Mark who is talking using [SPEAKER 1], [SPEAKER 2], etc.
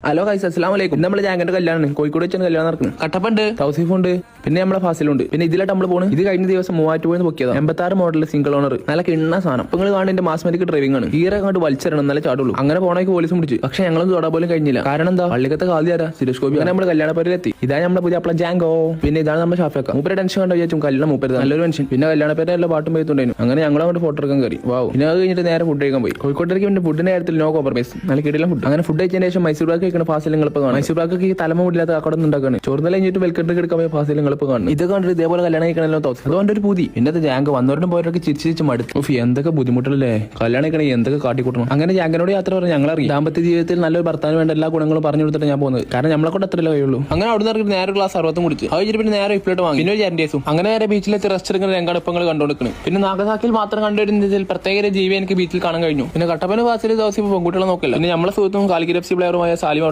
[SPEAKER 1] Hello guys, അസ്സലാമു അലൈക്കും. നമ്മൾ ജാങ്കന്റെ കല്യാണമാണ്, കോഴിക്കോട് വെച്ചാണ് കല്യാണം നടക്കുന്നത്. കട്ടപ്പുണ്ട്, തൗസീഫുണ്ട്, പിന്നെ നമ്മളെ ഫാസിലുണ്ട്. പിന്നെ ഇതിലായിട്ട് നമ്മൾ പോണ്. ഇത് കഴിഞ്ഞ ദിവസം 3000 പൊക്കിയതാ. 86 മോഡൽ സിംഗിൾ ഓണർ, നല്ല കിണ്ണ സാധനം. ഇപ്പൊ നിങ്ങൾ കാണുന്ന മാസ്മരിക് ഡ്രൈവിംഗ് ആണ്. ഈറെ അങ്ങോട്ട് വലിച്ചെറണം, നല്ല ചാടുള്ളൂ. അങ്ങനെ പോണേക്ക് പോലീസും പിടിച്ചു. പക്ഷെ ഞങ്ങളൊന്നും തൊടാൻ പോലും കഴിഞ്ഞില്ല. കാരണം എന്താ, പള്ളിക്കത്തെ കാലിയാരാ സിരസ്കോപി. അങ്ങനെ നമ്മൾ കല്യാണപ്പേരിലെത്തി. ഇതാണ് നമ്മുടെ പുതിയ അപ്പള ജാങ്കോ. പിന്നെ ഇതാണ് നമ്മുടെ ഷാഫിക്ക. മൂപ്പരെ ടെൻഷൻ കണ്ടു വിചാരിച്ചു കല്യാണം മൂപ്പര് നല്ലൊരു മനുഷ്യൻ. പിന്നെ കല്യാണപ്പേരെ എല്ലാ പാട്ടും പോയിട്ടുണ്ടായിരുന്നു. അങ്ങനെ ഞങ്ങൾ അങ്ങോട്ട് ഫോട്ടോ എടുക്കാൻ കയറി. വാവ്. പിന്നെ അത് കഴിഞ്ഞിട്ട് നേരെ ഫുഡ് കഴിക്കാൻ പോയി. കോഴിക്കോട്ടേക്ക് പിന്നെ ഫുഡിന്റെ കാര്യത്തിൽ നോ കോംപ്രമൈസ്, നല്ല കിടിലം ഫുഡ്. അങ്ങനെ ഫുഡ് കഴിച്ചതിന് ശേഷം മൈസൂർ പാക്ക് കഴിക്കുന്ന ഫാസിൽ കാണും. മൈസൂർ പാക്ക് ഈ തലമ മുടില്ലാത്ത ആക്കട ഉണ്ടാക്കാണ്. ചോറിന് കഴിഞ്ഞിട്ട് വെൽക്കം ഡ്രിങ്ക് എടുക്കാൻ പോയ ഫാസിൽ കാണും. ഇത് കണ്ടിട്ട് ഇതേപോലെ കല്യാണം കഴിക്കണല്ലോ തോന്നി. അതുകൊണ്ട് ഒരു പൂതി. പിന്നെ അത് ജാങ്ക് വന്നവരും പോയവരൊക്കെ ചിരിച്ച് മടുത്തു. എന്തൊക്കെ ബുദ്ധിമുട്ടല്ലേ കല്യാണം കഴിക്കണേ, എന്തൊക്കെ കാട്ടിക്കൂട്ടണം. അങ്ങനെ ജാങ്കനോട് യാത്ര പറഞ്ഞ് ഞങ്ങളറിയാം ദാമ്പത്യ ജീവിതത്തിൽ നല്ലൊരു ഭർത്താവിന് വേണ്ട എല്ലാ ഗുണങ്ങളും പറഞ്ഞു കൊടുത്തിട്ട് ഞാൻ പോകുന്നത്. കാരണം നമ്മളെ കൊണ്ട് അത്രയല്ലേ കഴിയുള്ളൂ. അങ്ങനെ അവിടെ നിന്ന് നേരെ ഗ്ലാസ് 60 കുടിച്ച് അത് കഴിഞ്ഞിട്ട് പിന്നെ നേരെ ഇഫ്ലോട്ട് വാങ്ങി. പിന്നെ ഒരു ജാൻഡേസും. അങ്ങനെ നേരെ ബീച്ചിലെത്തി റെസ്റ്റ് എടുക്കുന്ന രംഗാടുപ്പങ്ങൾ കണ്ടുകൊടുക്കണം. പിന്നെ നാഗസാക്കിൽ മാത്രം കണ്ടുവരുന്നതിൽ പ്രത്യേക ജീവി എനിക്ക് ബീച്ചിൽ കാണാൻ കഴിഞ്ഞു. പിന്നെ കട്ടപ്പന ഫാസിൽ ദിവസം പെൺകുട്ടികളെ നോക്കില്ല. പിന്നെ നമ്മളെ സുഹൃത്തും കാലിഗ്രഫ്സി പ്ലെയറുമായ സാലിം